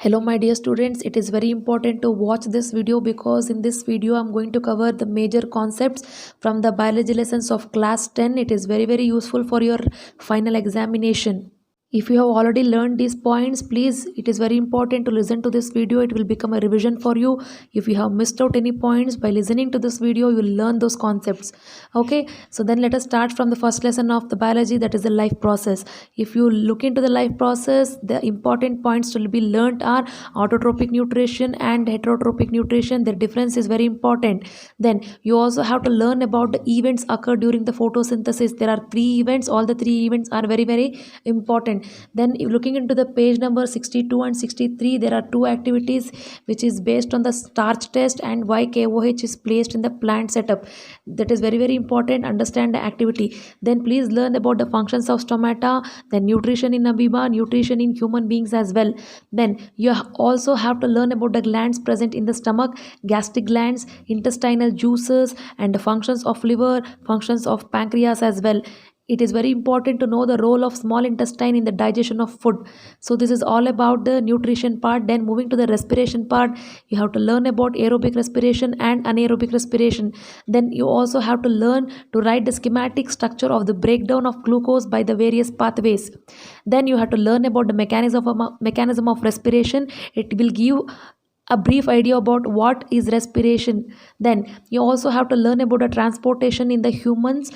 Hello my dear students, it is very important to watch this video because in this video I'm going to cover the major concepts from the biology lessons of class 10. It is very useful for your final examination. If you have already learned these points, please, it is very important to listen to this video. It will become a revision for you. If you have missed out any points, by listening to this video, you will learn those concepts. Okay, so then let us start from the first lesson of the biology, that is the life process. If you look into the life process, the important points to be learned are autotrophic nutrition and heterotrophic nutrition. Their difference is very important. Then you also have to learn about the events occur during the photosynthesis. There are three events. All the three events are very important. Then if looking into the page number 62 and 63, there are two activities which is based on the starch test and why KOH is placed in the plant setup. That is very important. Understand the activity. Then please learn about the functions of stomata, then nutrition in amoeba, nutrition in human beings as well. Then you also have to learn about the glands present in the stomach, gastric glands, intestinal juices, and the functions of liver, functions of pancreas as well. It is very important to know the role of small intestine in the digestion of food. So this is all about the nutrition part. Then moving to the respiration part, you have to learn about aerobic respiration and anaerobic respiration. Then you also have to learn to write the schematic structure of the breakdown of glucose by the various pathways. Then you have to learn about the mechanism of respiration. It will give a brief idea about what is respiration. Then you also have to learn about the transportation in the humans.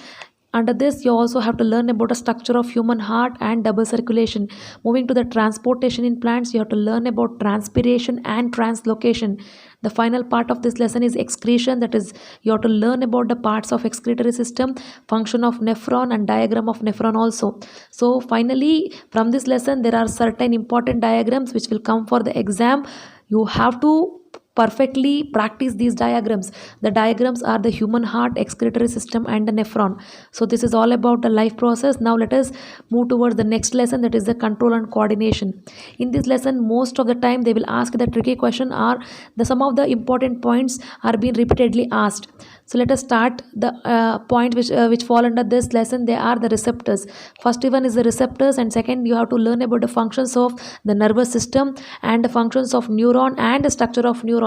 Under this, you also have to learn about the structure of human heart and double circulation. Moving to the transportation in plants, you have to learn about transpiration and translocation. The final part of this lesson is excretion. That is, you have to learn about the parts of excretory system, function of nephron and diagram of nephron also. So finally, from this lesson, there are certain important diagrams which will come for the exam. You have to perfectly practice these diagrams. The diagrams are the human heart, excretory system, and the nephron. So this is all about the life process. Now let us move towards the next lesson, that is the control and coordination. In this lesson, most of the time they will ask the tricky question, or the some of the important points are being repeatedly asked. So let us start the point which fall under this lesson. They are the receptors. First one is the receptors, and second you have to learn about the functions of the nervous system and the functions of neuron and the structure of neuron.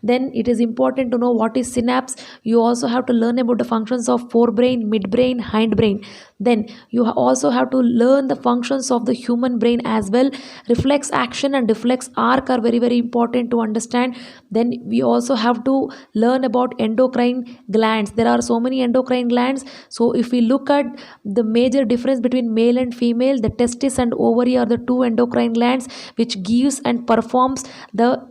Then it is important to know what is synapse. You also have to learn about the functions of forebrain, midbrain, hindbrain. Then you also have to learn the functions of the human brain as well. Reflex action and reflex arc are very important to understand. Then we also have to learn about endocrine glands. There are so many endocrine glands. So if we look at the major difference between male and female, the testis and ovary are the two endocrine glands which gives and performs the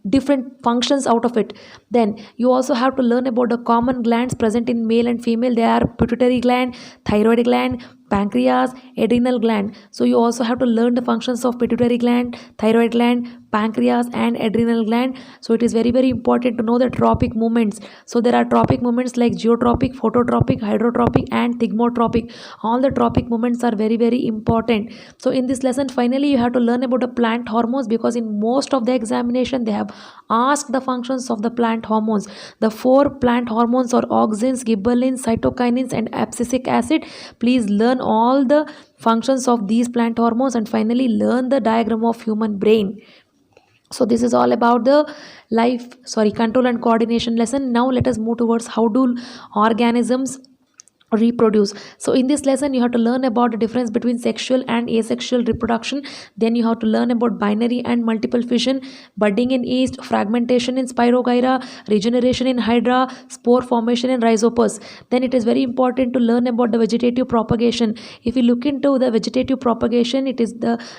different functions out of it. Then you also have to learn about the common glands present in male and female. They are pituitary gland, thyroid gland, pancreas, adrenal gland. So you also have to learn the functions of pituitary gland, thyroid gland, pancreas, and adrenal gland. So it is very important to know the tropic movements. So there are tropic movements like geotropic, phototropic, hydrotropic, and thigmotropic. All the tropic movements are very important. So in this lesson, finally you have to learn about the plant hormones, because in most of the examination they have asked the functions of the plant hormones. The four plant hormones are auxins, gibberellins, cytokinins, and abscisic acid. Please learn all the functions of these plant hormones, and finally learn the diagram of human brain. So this is all about the control and coordination lesson. Now let us move towards how do organisms reproduce. So in this lesson you have to learn about the difference between sexual and asexual reproduction. Then you have to learn about binary and multiple fission, budding in yeast, fragmentation in Spirogyra, regeneration in Hydra, spore formation in Rhizopus. Then it is very important to learn about the vegetative propagation. If you look into the vegetative propagation,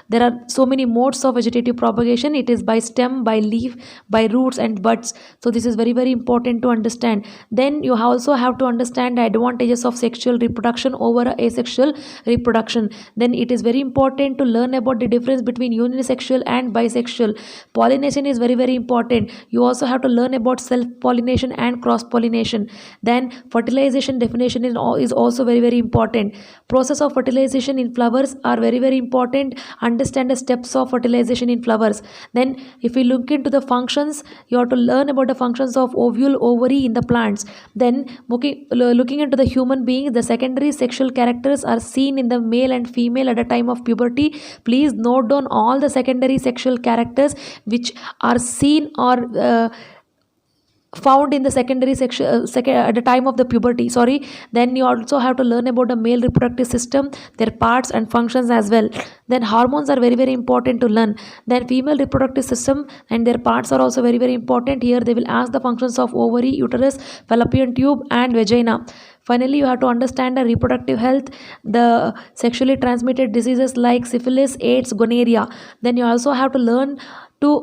there are so many modes of vegetative propagation. It is by stem, by leaf, by roots, and buds. So this is very important to understand. Then you also have to understand the advantages of sexual reproduction over asexual reproduction. Then it is very important to learn about the difference between unisexual and bisexual. Pollination is very important. You also have to learn about self-pollination and cross-pollination. Then fertilization definition is also very important. Process of fertilization in flowers are very important. Understand the steps of fertilization in flowers. Then if we look into the functions, you have to learn about the functions of ovule, ovary in the plants. Then looking into the human beings, the secondary sexual characters are seen in the male and female at the time of puberty. Please note down all the secondary sexual characters which are seen or found in the secondary section at the time of the puberty, sorry. Then you also have to learn about the male reproductive system, their parts and functions as well. Then hormones are very very important to learn. Then female reproductive system and their parts are also very very important. Here they will ask the functions of ovary, uterus, fallopian tube and vagina. Finally, you have to understand the reproductive health, the sexually transmitted diseases like syphilis, AIDS, gonorrhea. Then you also have to learn to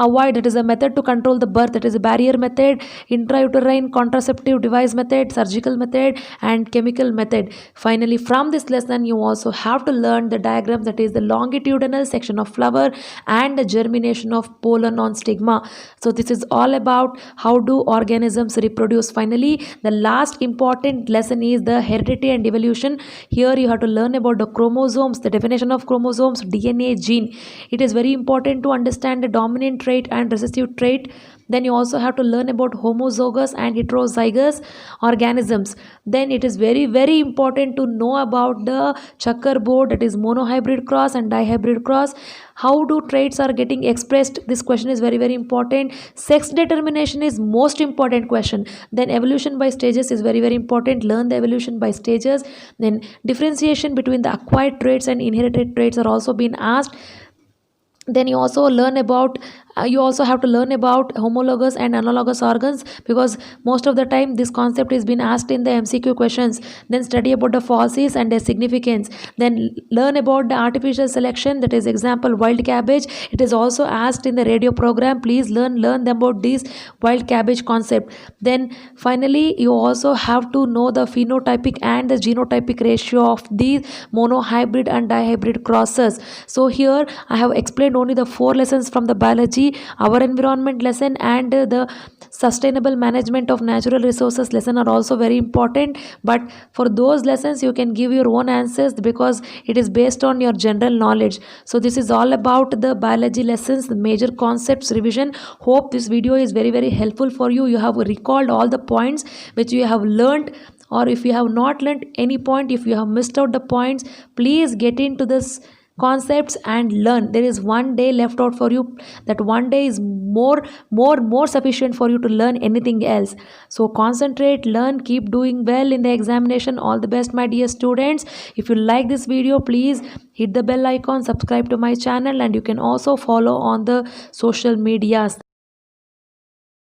avoid, that is a method to control the birth, that is a barrier method, intrauterine contraceptive device method, surgical method and chemical method. Finally, from this lesson you also have to learn the diagram, that is the longitudinal section of flower and the germination of pollen on stigma. So this is all about how do organisms reproduce. Finally, the last important lesson is the heredity and evolution. Here you have to learn about the chromosomes, the definition of chromosomes, DNA, gene. It is very important to understand the dominant trait and recessive trait. Then you also have to learn about homozygous and heterozygous organisms. Then it is very very important to know about the checkerboard, that is monohybrid cross and dihybrid cross. How do traits are getting expressed? This question is very very important. Sex determination is most important question. Then evolution by stages is very very important. Learn the evolution by stages. Then differentiation between the acquired traits and inherited traits are also being asked. Then you also learn about you also have to learn about homologous and analogous organs, because most of the time this concept is being asked in the MCQ questions. Then study about the falsies and their significance. Then learn about the artificial selection, that is example wild cabbage. It is also asked in the radio program. Please learn about this wild cabbage concept. Then finally you also have to know the phenotypic and the genotypic ratio of these monohybrid and dihybrid crosses. So here I have explained only the 4 lessons from the biology, our environment lesson and the sustainable management of natural resources lesson are also very important. But for those lessons you can give your own answers, because it is based on your general knowledge. So this is all about the biology lessons, the major concepts revision. Hope this video is very very helpful for you. You have recalled all the points which you have learned, or if you have not learned any point, if you have missed out the points, please get into this concepts and learn. There is one day left out for you. That one day is more sufficient for you to learn anything else. So concentrate, learn, keep doing well in the examination. All the best my dear students. If you like this video, please hit the bell icon, subscribe to my channel, and you can also follow on the social medias.